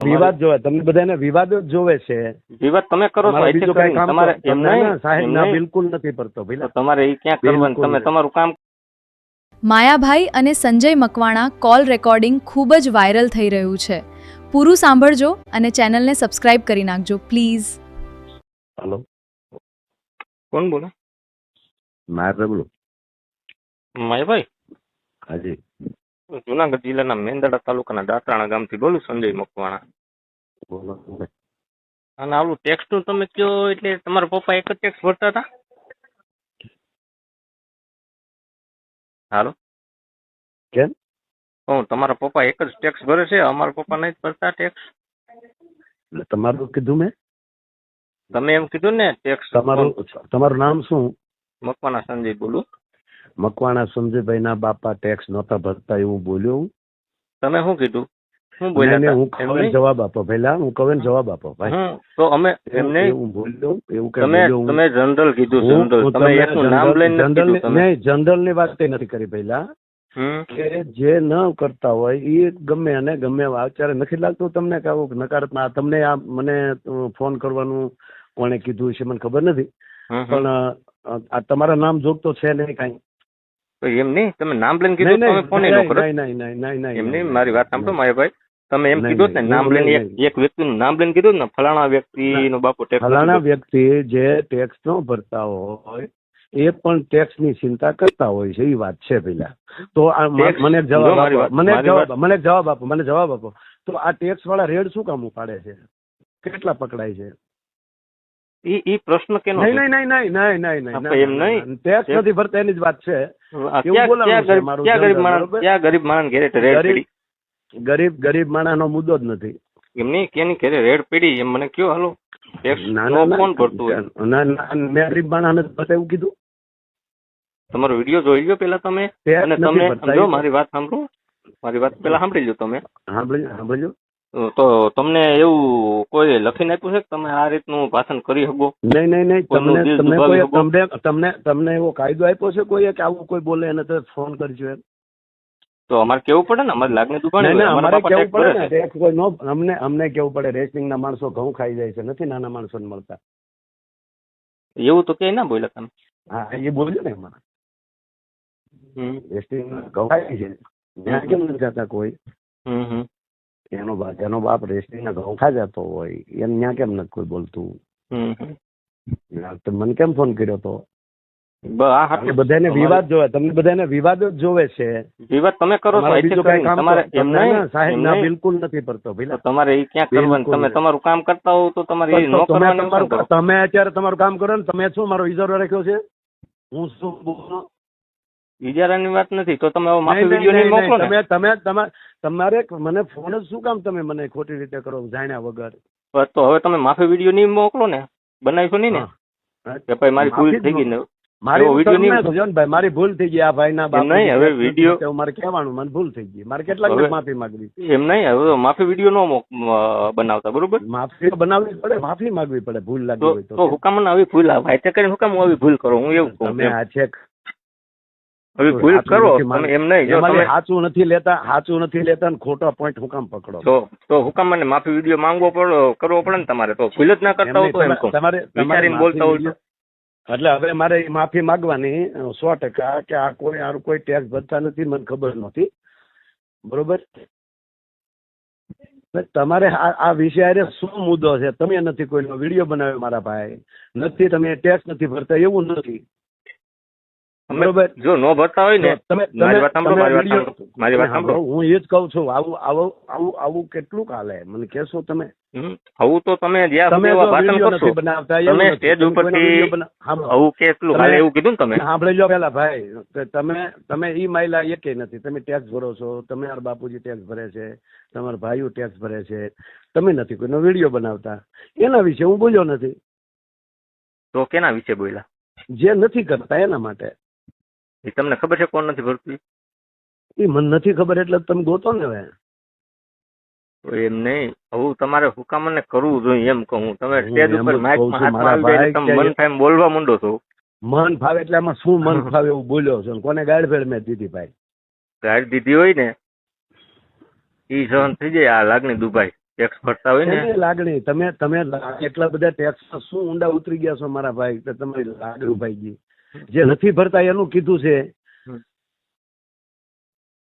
વિવાદ જોવે, તમને બધાને વિવાદ જ જોવે છે. વિવાદ તમે કરો છો, બીજું કઈ કામ તમારે એમ નહીં સાહેબ ના બિલકુલ નથી પડતો ભાઈ. તમારે એ ક્યાં કરવાનું, તમે તમારું કામ. માયાભાઈ અને સંજય મકવાણા કોલ રેકોર્ડિંગ ખૂબ જ વાયરલ થઈ રહ્યું છે. પૂરું સાંભળજો અને ચેનલને સબસ્ક્રાઇબ કરી નાખજો પ્લીઝ. હેલો, કોણ બોલો? મારે બોલો. માયાભાઈ? હાજી. જુનાગઢ જિલ્લાના મેંદરડા તાલુકાના દાંતરાણા ગામથી બોલું, સંજય મકવાણા. બોલો. અને આવું ટેક્સ નું તમે કયો એટલે તમારા પપ્પા એક જ ટેક્સ ભરતા હતા? હાલો, કેમ? તમારા પપ્પા એક જ ટેક્સ ભરે છે, અમારા પપ્પા નહીં ભરતા ટેક્સ? તમારું કીધું મેં? તમે એમ કીધું ને ટેક્સ. તમારું નામ શું? મકવાણા સંજય બોલું. મકવાણા સંજયભાઈ ના બાપા ટેક્સ નહોતા ભરતા એવું બોલ્યો હું? તમે શું કીધું? શું બોલ્યા? હું કહું જવાબ આપો પહેલા, હું કહું જવાબ આપો ભાઈ. તો અમે એમને એવું બોલ્યો એવું કે તમે જનરલ કીધું, જનરલ તમે એકનું નામ લઈને નહીં, જનરલ ની વાત નથી કરી પહેલા. કે જે ન કરતા હોય એ ગમે અને ગમે અત્યારે નથી લાગતું તમને કે આવું નકારાત્મક તમને આ મને ફોન કરવાનું કોણે કીધું છે મને ખબર નથી, પણ આ તમારા નામ જોગતો છે નહીં કાંઈ? એમ નહીં, તમે નામ લઈને કીધું તમે ફોન ન કરો. એમ નહીં, મારી વાત સાંભળો માયાભાઈ, તમે એમ કીધું ને નામ લઈને એક વ્યક્તિનું નામ લઈને કીધું ને ફલાણા વ્યક્તિનો બાપુ ટેક્સ. ફલાણા વ્યક્તિ જે ટેક્સ ન ભરતા હોય એ પણ ટેક્સ ની ચિંતા કરતા હોય છે, એ વાત છે પેલા. તો મને જવાબ આપો તો આ ટેક્સ વાળા રેડ શું કામ ઉપાડે છે? કેટલા પકડાય છે? ઈ પ્રશ્ન કેનો? નહીં, ટેક્સ નથી ભરતા એની જ વાત છે. ગરીબ માણસ ઘેરે રેડ પડી? ગરીબ માણસ નો મુદ્દો જ નથી. એમની કેની ઘેરે રેડ પડી એમ મને કયો. હાલો, ટેક્સ કોણ ભરતું હોય? મેં ગરીબ માણસ ને એવું કીધું? તમારો વિડીયો જોઈ લો પેલા તમે, અને તમે મારી વાત સાંભળો, મારી વાત પેલા સાંભળી લો તમે. સાંભળજો. તો તમને એવું કોઈ લખીને આપ્યું છે કે તમે આ રીતનું ભાષણ કરી શકો? નહીં, તમને એવો કાયદો આપ્યો છે કોઈ કે આવું કોઈ બોલે એને તો ફોન કરજો એમ? તો અમારે કેવું પડે ને, અમારે લાગણી દુકાન અમને કેવું પડે. રેસિંગ ના માણસો ઘઉં ખાઈ જાય છે, નથી નાના માણસો ને મળતા. એવું તો ક્યાંય ના બોલ્યા તમે? હા, એ બોલ્યો ને અમારા રેસિંગ ઘઉં ખાઈ છે ત્યાં કેમ નથી જતા કોઈ? એનો બાપ રેસિંગ ના ઘઉં ખા જતો હોય એમ ત્યાં કેમ નથી કોઈ બોલતું? મને કેમ ફોન કર્યો તો? બધાને વિવાદ જોવે, તમને બધાને વિવાદ જ જોવે છે. વિવાદ તમે કરો છો, બીજું કઈ કામ સાહેબ ના બિલકુલ નથી પડતો ભાઈ. તમારે એ ક્યાં કરવાનું? તમે તમારું કામ કરતા હોવ તો તમારે તમે અત્યારે તમારું કામ કરો ને. તમે શું મારો ઇજારો રાખ્યો છે? હું શું બોલું? ઇજારાની વાત નથી તો તમે માફી વિડીયો નહીં મોકલો ને. તમારે મને ફોન જ શું કામ તમે મને ખોટી રીતે કરો જાણ્યા વગર? તો હવે તમે માફી વિડીયો નહીં મોકલો ને, બનાવીશો નહીં ને કે ભાઈ મારી ભૂલ થઈ ગઈ ને? મારી ભૂલ થઈ ગઈ આ ભાઈ ના બાપ નહીં. હવે વિડીયો મારે કહેવાનું મને ભૂલ થઈ ગઈ, મારે કેટલા માફી માંગવી? એમ નહીં, હવે માફી વિડીયો નો બનાવતા, બરોબર? માફી બનાવવી પડે, માફી માંગવી પડે ભૂલ લાગી હોય તો. હુકામ આવી ભૂલ આવે કરીને હુકામ આવી ભૂલ કરો? હું એવું કહું તમે આ છે હવે ભૂલ કરો એમ નહીં. સાચું નથી લેતા ને ખોટા પોઈન્ટ હુકામ પકડો તો હુકામ મને માફી વિડીયો માંગવો કરવો પડે ને તમારે? તો ભૂલ જ ના કરતા હોય તો એમ કહું, વિચારીને બોલતા હોય. એટલે હવે મારે માફી માંગવાની 100% કે આ કોઈ ટેક્સ ભરતા નથી, મને ખબર નથી, બરોબર? તમારે આ વિષય શું મુદ્દો છે? તમે નથી કોઈનો વિડીયો બનાવ્યો મારા ભાઈ, નથી તમે ટેક્સ નથી ભરતા એવું નથી, બરોબર? જો ન ભરતા હોય ને, મારી વાત સાંભળો. હું એ જ કઉ છું, આવું કેટલું કાલે મને કેશો તમે? આવું તો તમે તમે સ્ટેજ ઉપરથી આવું કેટલું કાલે એવું કીધું ને તમે? સાંભળી લો પેલા ભાઈ, તમે ઈ માયલા એકે નથી. તમે ટેક્સ ભરો છો, તમારા બાપુજી ટેક્સ ભરે છે, તમારા ભાઈઓ ટેક્સ ભરે છે, તમે નથી કોઈનો વિડીયો બનાવતા. એના વિશે હું બોલ્યો નથી. તો કેના વિશે બોલ્યા? જે નથી કરતા એના માટે. એ તમને ખબર છે કોણ નથી ભરતું? એ મને નથી ખબર એટલે તમે ગોતો ને. હવે એમ નહીં, હવે તમારે હુકામને કરવું જોઈએ એમ કહું. તમે સ્ટેજ ઉપર માઇકમાં હાથમાં આવી જાય તમે મન થાય બોલવા માંડો છો. મન ફાવે એટલે આમાં શું મન ફાવે એવું બોલ્યો છો? કોને ગાળ ભેળ મેં દીધી ભાઈ? ગાળ દીધી હોય ને એ સહન થઈ જાય. આ લાગણી દુભાઈ ટેક્સ ભરતા હોય ને એની લાગણી તમે એટલા બધા ટેક્સ શું ઊંડા ઉતરી ગયા છો મારા ભાઈ કે તમારી લાગણી ભાઈજી જે નથી ભરતા એનું કીધું છે.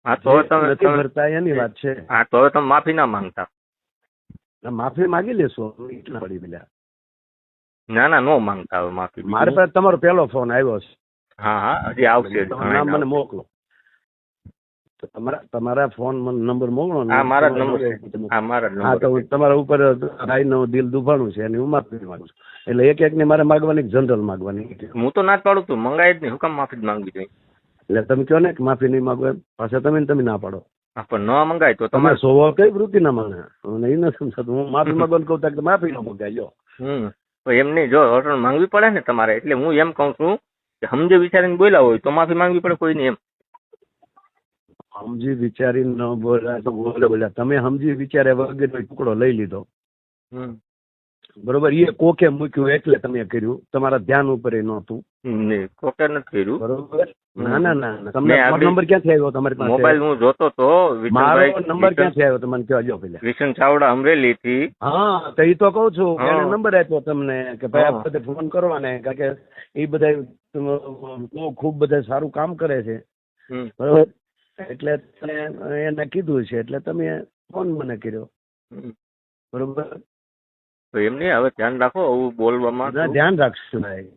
હા તો હવે તમે નથી ભરતા એની વાત છે. હા તો હવે તમે માફી ના માંગતા. માફી માંગી લેશો એટલા પડી પેલા. ના ના નો માંગતા હવે માફી. મારી પાસે તમારો પહેલો ફોન આવ્યો છે. હા હા હજી આવશે. નામ મને મોકલો. તમારા ફોન નંબર મોકલો. હા મારા જ નંબર. હા મારા જ નંબર. તો તમારા ઉપર ભાઈ નું દિલ દુભાણું છે અને હું માફી માંગુ છું. એટલે એક ને મારે માગવાની જનરલ માગવાની. હું તો ના જ પાડું છું, મંગાય જ નહીં. હુકમ માફી જ માંગવી જોઈએ. એટલે તમે કહો ને કે માફી નહીં માંગો એમ પાછા તમે ના પાડો. પણ ન મંગાય તો તમારે સ્વભાવ કઈ વૃત્તિ ના માંગે એ નથી સમજતું. હું માફી માંગવાનું કહું તો માફી ન મંગાય. એમ નહીં, જો હોટલ માંગવી પડે ને તમારે, એટલે હું એમ કઉ છું કે સમજે વિચારીને બોલ્યા હોય તો માફી માંગવી પડે કોઈ નહીં. એમ સમજી વિચારીને ન બોલ્યા તો બોલ્યા. તમે સમજી વિચારે વગરનો ટુકડો લઈ લીધો, બરોબર. એ કોકે મૂક્યું એટલે તમે કર્યું, તમારા ધ્યાન ઉપર નહોતું. કોકે નથી કર્યું, બરોબર. ના ના ના તમને નંબર ક્યાંથી આવ્યો તમારી પાસે? મોબાઈલ હું જોતો તો. મારો નંબર ક્યાંથી આવ્યો તમને કહેજો પેલા. કિશન ચાવડા અમરેલી થી. હા તો એ તો કઉ છું એને નંબર આપ્યો તમને કે ભાઈ આ બધે ફોન કરવાને, કારણ કે એ બધા ખૂબ બધા સારું કામ કરે છે, બરોબર. એટલે એને કીધું છે એટલે તમે ફોન મને કર્યો, બરોબર. એમ નહીં, હવે ધ્યાન રાખો આવું બોલવામાં. ધ્યાન રાખશું ભાઈ.